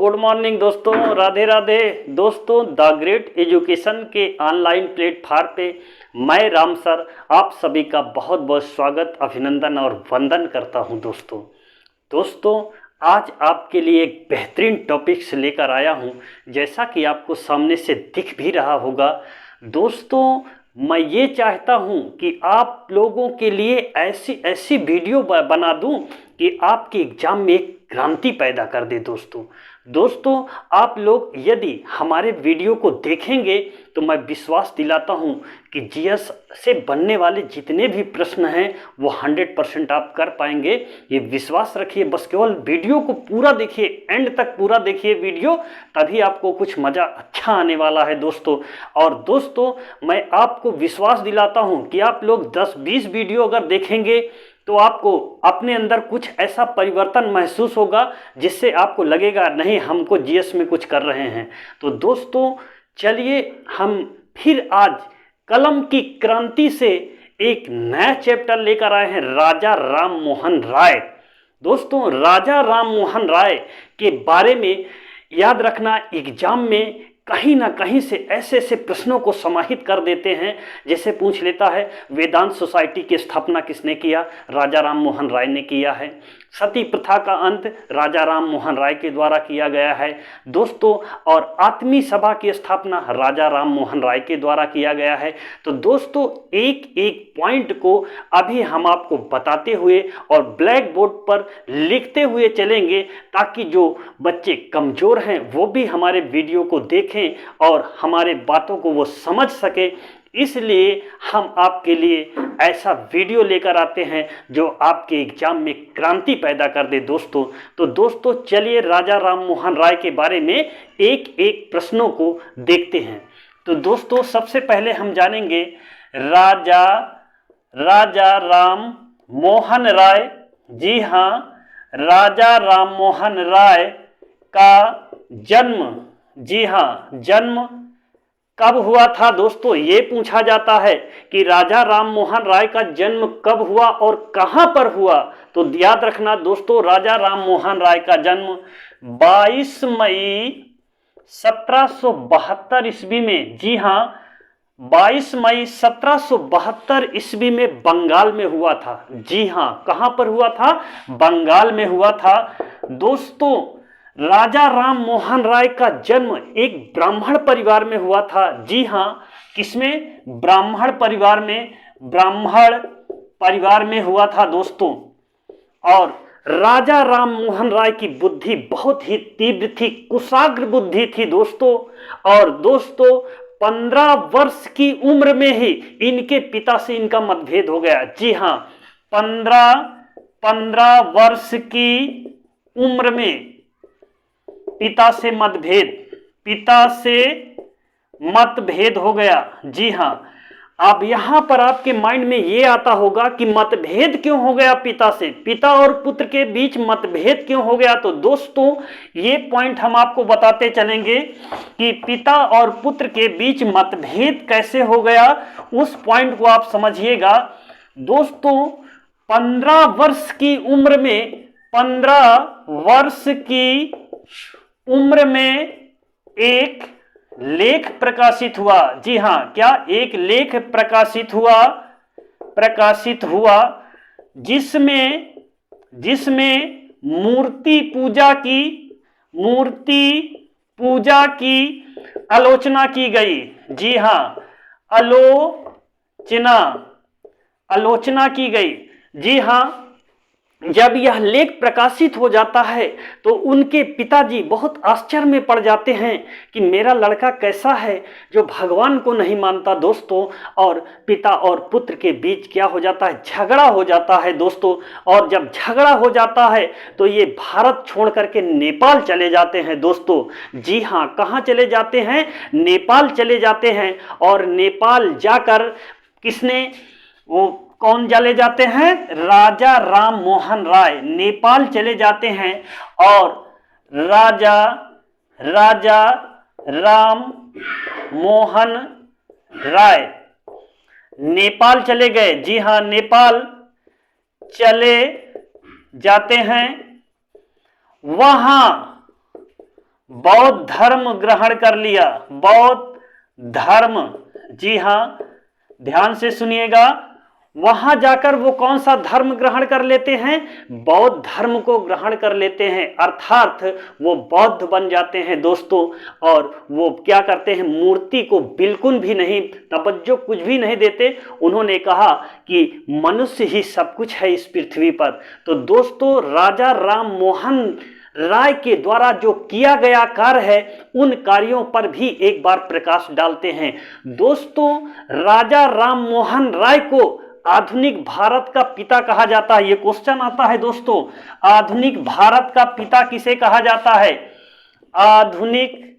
Good morning दोस्तों, राधे राधे दोस्तों। The great education के ऑनलाइन प्लेटफार्म पे मैं राम सर आप सभी का बहुत बहुत स्वागत, अभिनंदन और वंदन करता हूं। दोस्तों आज आपके लिए एक बेहतरीन टॉपिक्स लेकर आया हूं। जैसा कि आपको सामने से दिख भी रहा होगा दोस्तों, मैं ये चाहता हूं कि आप लोगों के लिए ऐसी वीडियो बना दूं कि आपके एग्ज़ाम में एक क्रांति पैदा कर दे। दोस्तों आप लोग यदि हमारे वीडियो को देखेंगे तो मैं विश्वास दिलाता हूं कि जीएस से बनने वाले जितने भी प्रश्न हैं वो 100% आप कर पाएंगे। ये विश्वास रखिए, बस केवल वीडियो को पूरा देखिए, एंड तक पूरा देखिए वीडियो, तभी आपको कुछ मज़ा अच्छा आने वाला है दोस्तों। और दोस्तों मैं आपको विश्वास दिलाता हूं कि आप लोग 10-20 वीडियो अगर देखेंगे तो आपको अपने अंदर कुछ ऐसा परिवर्तन महसूस होगा जिससे आपको लगेगा नहीं, हमको जीएस में कुछ कर रहे हैं। तो दोस्तों चलिए हम फिर आज कलम की क्रांति से एक नया चैप्टर लेकर आए हैं, राजा राम मोहन राय। दोस्तों राजा राम मोहन राय के बारे में याद रखना, एग्जाम में कहीं ना कहीं से ऐसे प्रश्नों को समाहित कर देते हैं। जैसे पूछ लेता है वेदांत सोसाइटी की स्थापना किसने किया? राजा राम मोहन राय ने किया है। सती प्रथा का अंत राजा राम मोहन राय के द्वारा किया गया है दोस्तों। और आत्मी सभा की स्थापना राजा राम मोहन राय के द्वारा किया गया है। तो दोस्तों एक एक पॉइंट को अभी हम आपको बताते हुए और ब्लैक बोर्ड पर लिखते हुए चलेंगे, ताकि जो बच्चे कमज़ोर हैं वो भी हमारे वीडियो को देखें और हमारे बातों को वो समझ सके। इसलिए हम आपके लिए ऐसा वीडियो लेकर आते हैं जो आपके एग्जाम में क्रांति पैदा कर दे दोस्तों। तो दोस्तों चलिए राजा राम मोहन राय के बारे में एक एक प्रश्नों को देखते हैं। तो दोस्तों सबसे पहले हम जानेंगे राजा राम मोहन राय। जी हाँ, राजा राम मोहन राय का जन्म, जी हाँ, जन्म कब हुआ था दोस्तों? ये पूछा जाता है कि राजा राम मोहन राय का जन्म कब हुआ और कहां पर हुआ। तो याद रखना दोस्तों, राजा राम मोहन राय का जन्म 22 मई 1772 ईस्वी में, जी हां, 22 मई 1772 ईस्वी में बंगाल में हुआ था। जी हां, कहां पर हुआ था? बंगाल में हुआ था दोस्तों। राजा राम मोहन राय का जन्म एक ब्राह्मण परिवार में हुआ था। जी हाँ, किसमें? ब्राह्मण परिवार में हुआ था दोस्तों। और राजा राम मोहन राय की बुद्धि बहुत ही तीव्र थी, कुशाग्र बुद्धि थी दोस्तों। और दोस्तों 15 वर्ष की उम्र में ही इनके पिता से इनका मतभेद हो गया। जी हाँ, 15 वर्ष की उम्र में पिता से मतभेद हो गया। जी हाँ, अब यहां पर आपके माइंड में ये आता होगा कि मतभेद क्यों हो गया पिता और पुत्र के बीच मतभेद क्यों हो गया। तो दोस्तों ये पॉइंट हम आपको बताते चलेंगे कि पिता और पुत्र के बीच मतभेद कैसे हो गया, उस पॉइंट को आप समझिएगा दोस्तों। 15 वर्ष की उम्र में एक लेख प्रकाशित हुआ। जी हां, क्या? एक लेख प्रकाशित हुआ जिसमें मूर्ति पूजा की आलोचना की गई। जी हां, आलोचना की गई। जी हां, जब यह लेख प्रकाशित हो जाता है तो उनके पिताजी बहुत आश्चर्य में पड़ जाते हैं कि मेरा लड़का कैसा है जो भगवान को नहीं मानता दोस्तों। और पिता और पुत्र के बीच क्या हो जाता है? झगड़ा हो जाता है दोस्तों। और जब झगड़ा हो जाता है तो ये भारत छोड़ करके नेपाल चले जाते हैं दोस्तों। जी हाँ, कहाँ चले जाते हैं? नेपाल चले जाते हैं। और नेपाल जाकर कौन चले जाते हैं? राजा राम मोहन राय नेपाल चले जाते हैं। और राजा राम मोहन राय नेपाल चले गए। जी हाँ, नेपाल चले जाते हैं। वहां बौद्ध धर्म ग्रहण कर लिया, बौद्ध धर्म। जी हाँ, ध्यान से सुनिएगा, वहां जाकर वो कौन सा धर्म ग्रहण कर लेते हैं? बौद्ध धर्म को ग्रहण कर लेते हैं, अर्थात वो बौद्ध बन जाते हैं दोस्तों। और वो क्या करते हैं? मूर्ति को बिल्कुल भी नहीं तवज्जो, कुछ भी नहीं देते। उन्होंने कहा कि मनुष्य ही सब कुछ है इस पृथ्वी पर। तो दोस्तों, राजा राम मोहन राय के द्वारा जो किया गया कार्य है, उन कार्यों पर भी एक बार प्रकाश डालते हैं दोस्तों। राजा राम मोहन राय को आधुनिक भारत का पिता कहा जाता है। ये क्वेश्चन आता है दोस्तों, आधुनिक भारत का पिता किसे कहा जाता है? आधुनिक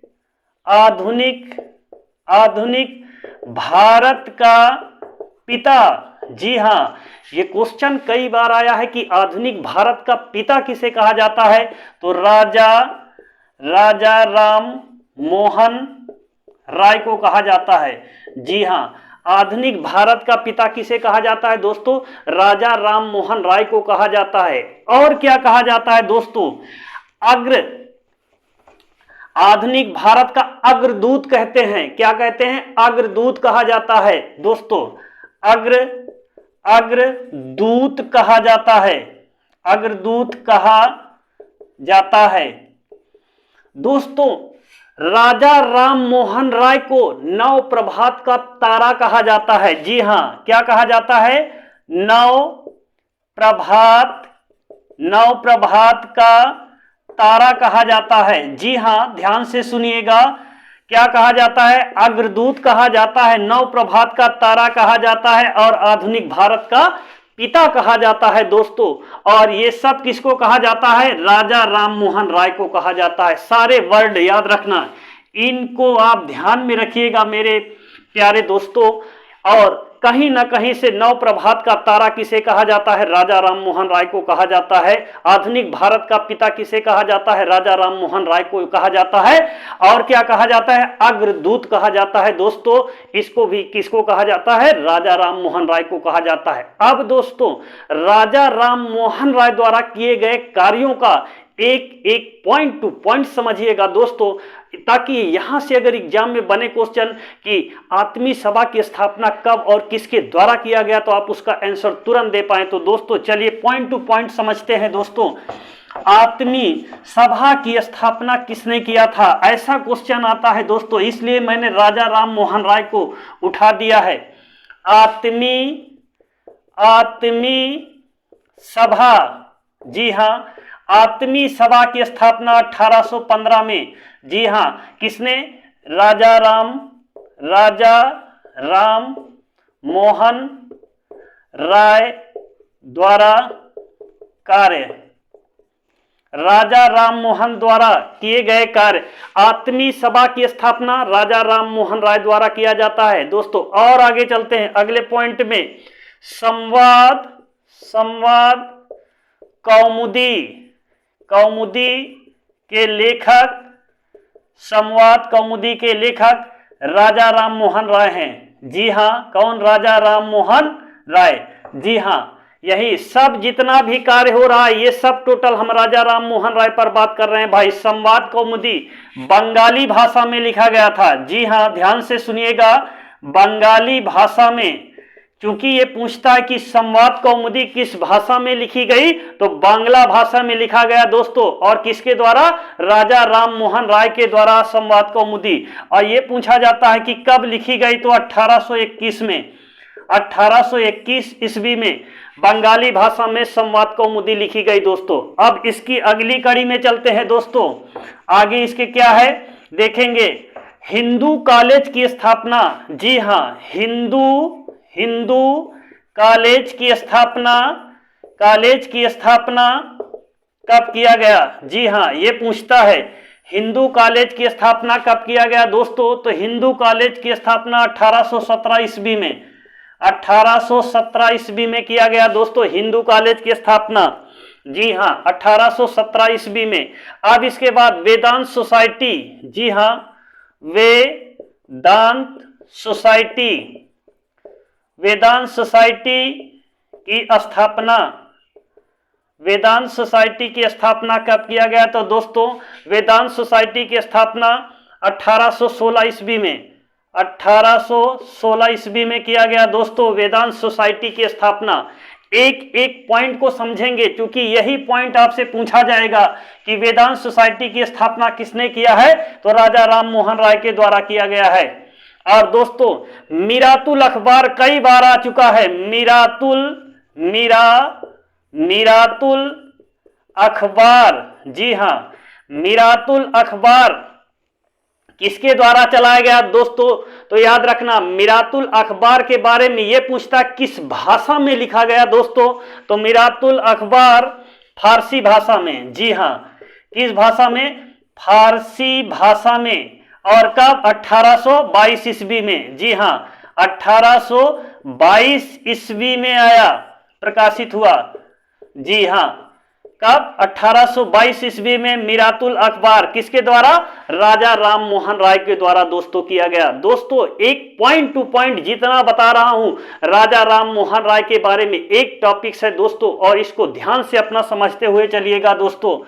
आधुनिक आधुनिक भारत का पिता। जी हाँ, ये क्वेश्चन कई बार आया है कि आधुनिक भारत का पिता किसे कहा जाता है? तो राजा राम मोहन राय को कहा जाता है। जी हाँ, आधुनिक भारत का पिता किसे कहा जाता है दोस्तों? राजा राम मोहन राय को कहा जाता है। और क्या कहा जाता है दोस्तों? आधुनिक भारत का अग्रदूत कहते हैं। क्या कहते हैं? अग्रदूत कहा जाता है दोस्तों। अग्रदूत कहा जाता है, अग्रदूत कहा जाता है दोस्तों। राजा राम मोहन राय को नव प्रभात का तारा कहा जाता है। जी हां, क्या कहा जाता है? नव प्रभात का तारा कहा जाता है। जी हां, ध्यान से सुनिएगा, क्या कहा जाता है? अग्रदूत कहा जाता है, नव प्रभात का तारा कहा जाता है, और आधुनिक भारत का पिता कहा जाता है दोस्तों। और ये सब किसको कहा जाता है? राजा राम मोहन राय को कहा जाता है। सारे वर्ड याद रखना, इनको आप ध्यान में रखिएगा मेरे प्यारे दोस्तों। और कहीं ना कहीं से नव प्रभात का तारा किसे कहा जाता है? राजा राम मोहन राय को कहा जाता है। आधुनिक भारत का पिता किसे कहा जाता है? राजा राम मोहन राय को कहा जाता है। और क्या कहा जाता है? अग्रदूत कहा जाता है दोस्तों। इसको भी किसको कहा जाता है? राजा राम मोहन राय को कहा जाता है। अब दोस्तों, राजा राम मोहन राय द्वारा किए गए कार्यों का एक एक पॉइंट टू पॉइंट समझिएगा दोस्तों, ताकि यहां से अगर एग्जाम में बने क्वेश्चन कि आत्मीय सभा की स्थापना कब और किसके द्वारा किया गया, तो आप उसका आंसर तुरंत दे पाए। तो दोस्तों चलिए पॉइंट टू पॉइंट समझते हैं दोस्तों। आत्मीय सभा की स्थापना किसने किया था? ऐसा क्वेश्चन आता है दोस्तों, इसलिए मैंने राजा राम मोहन राय को उठा दिया है। आत्मीय सभा, जी हां, आत्मीय सभा की स्थापना 1815 में, जी हां, किसने? राजा राम मोहन राय द्वारा कार्य, राजा राम मोहन द्वारा किए गए कार्य। आत्मीय सभा की स्थापना राजा राम मोहन राय द्वारा किया जाता है दोस्तों। और आगे चलते हैं अगले पॉइंट में। संवाद कौमुदी के लेखक, संवाद कौमुदी के लेखक राजा राम मोहन राय हैं। जी हां, कौन? राजा राम मोहन राय। जी हां, यही सब जितना भी कार्य हो रहा है, ये सब टोटल हम राजा राम मोहन राय पर बात कर रहे हैं भाई। संवाद कौमुदी बंगाली भाषा में लिखा गया था। जी हां, ध्यान से सुनिएगा, बंगाली भाषा में। क्योंकि ये पूछता है कि संवाद कौमुदी किस भाषा में लिखी गई, तो बांग्ला भाषा में लिखा गया दोस्तों। और किसके द्वारा? राजा राम मोहन राय के द्वारा संवाद कौमुदी। और ये पूछा जाता है कि कब लिखी गई, तो 1821 में, 1821 ईस्वी में बंगाली भाषा में संवाद कौमुदी लिखी गई दोस्तों। अब इसकी अगली कड़ी में चलते हैं दोस्तों। आगे इसके क्या है देखेंगे। हिंदू कॉलेज की स्थापना, जी हां, हिंदू कॉलेज की स्थापना कब किया गया? जी हां, ये पूछता है हिंदू कॉलेज की स्थापना कब किया गया दोस्तों। तो हिंदू कॉलेज की स्थापना 1817 ईस्वी में, 1817 ईस्वी में किया गया दोस्तों, हिंदू कॉलेज की स्थापना। जी हां, 1817 ईस्वी में। अब इसके बाद वेदांत सोसाइटी, जी हां, वेदांत सोसाइटी की स्थापना, वेदांत सोसाइटी की स्थापना कब किया गया? तो दोस्तों वेदांत सोसाइटी की स्थापना 1816 ईस्वी में 1816 ईस्वी में किया गया। दोस्तों वेदांत सोसाइटी की स्थापना, एक एक पॉइंट को समझेंगे क्योंकि यही पॉइंट आपसे पूछा जाएगा कि वेदांत सोसाइटी की स्थापना किसने किया है? तो राजा राम मोहन राय के द्वारा किया गया है। और दोस्तों मीरातुल अखबार कई बार आ चुका है। मीरातुल अखबार, जी हां, मीरातुल अखबार किसके द्वारा चलाया गया? दोस्तों तो याद रखना, मीरातुल अखबार के बारे में यह पूछता किस भाषा में लिखा गया? दोस्तों तो मीरातुल अखबार फारसी भाषा में, जी हां, किस भाषा में? फारसी भाषा में। और कब? 1822 ईस्वी में, जी हां, 1822 ईस्वी में आया, प्रकाशित हुआ, जी हां। कब? 1822 ईस्वी में मीरातुल अखबार किसके द्वारा? राजा राम मोहन राय के द्वारा दोस्तों किया गया। दोस्तों एक पॉइंट टू पॉइंट जितना बता रहा हूं राजा राम मोहन राय के बारे में एक टॉपिक्स है दोस्तों, और इसको ध्यान से अपना समझते हुए चलिएगा दोस्तों।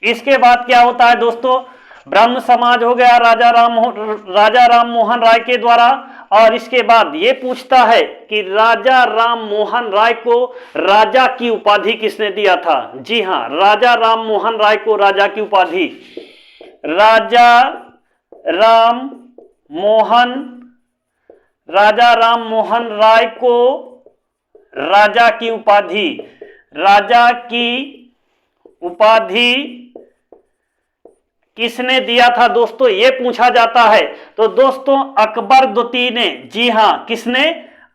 इसके बाद क्या होता है दोस्तों? ब्रह्म समाज हो गया राजा राम मोहन राय के द्वारा। और इसके बाद ये पूछता है कि राजा राम मोहन राय को राजा की उपाधि किसने दिया था? जी हां, राजा राम मोहन राय को राजा की उपाधि, राजा राम मोहन राय को राजा की उपाधि किसने दिया था? दोस्तों ये पूछा जाता है। तो दोस्तों अकबर द्वितीय ने, जी हां, किसने?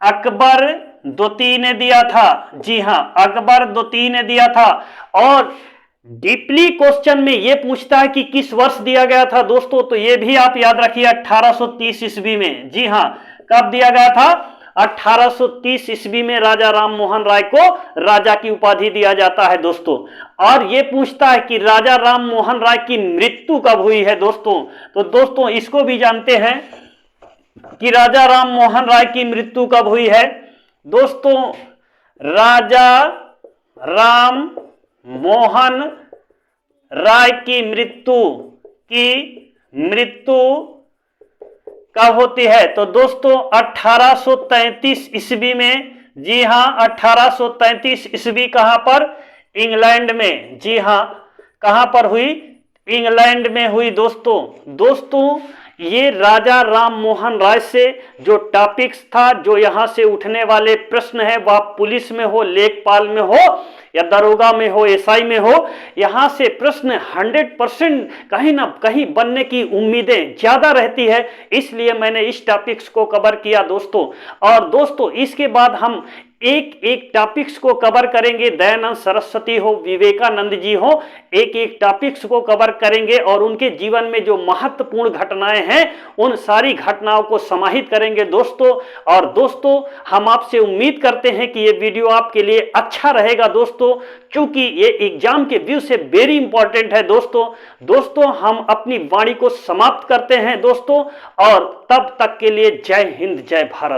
अकबर द्वितीय ने दिया था, जी हां, अकबर द्वितीय ने दिया था। और डीपली क्वेश्चन में यह पूछता है कि किस वर्ष दिया गया था? दोस्तों तो यह भी आप याद रखिए 1830 ईस्वी में, जी हां। कब दिया गया था? 1830 ईस्वी में राजा राम मोहन राय को राजा की उपाधि दिया जाता है दोस्तों। और यह पूछता है कि राजा राम मोहन राय की मृत्यु कब हुई है? दोस्तों तो दोस्तों इसको भी जानते हैं कि राजा राम मोहन राय की मृत्यु कब हुई है? दोस्तों राजा राम मोहन राय की मृत्यु कब होती है? तो दोस्तों 1833 ईस्वी में, जी हां, 1833 ईस्वी कहां पर? इंग्लैंड में, जी हां, कहां पर हुई? इंग्लैंड में हुई दोस्तों ये राजा राम मोहन राय से जो टॉपिक्स था, जो यहां से उठने वाले प्रश्न है, वह पुलिस में हो, लेखपाल में हो या दरोगा में हो, एसआई में हो, यहां से प्रश्न 100% कहीं ना कहीं बनने की उम्मीदें ज्यादा रहती है। इसलिए मैंने इस टॉपिक्स को कवर किया दोस्तों। और दोस्तों इसके बाद हम एक एक टॉपिक्स को कवर करेंगे। दयानंद सरस्वती हो, विवेकानंद जी हो, एक एक टॉपिक्स को कवर करेंगे और उनके जीवन में जो महत्वपूर्ण घटनाएं हैं उन सारी घटनाओं को समाहित करेंगे दोस्तों। और दोस्तों हम आपसे उम्मीद करते हैं कि ये वीडियो आपके लिए अच्छा रहेगा दोस्तों, क्योंकि ये एग्जाम के व्यू से वेरी इंपॉर्टेंट है दोस्तों हम अपनी वाणी को समाप्त करते हैं दोस्तों, और तब तक के लिए जय हिंद, जय भारत।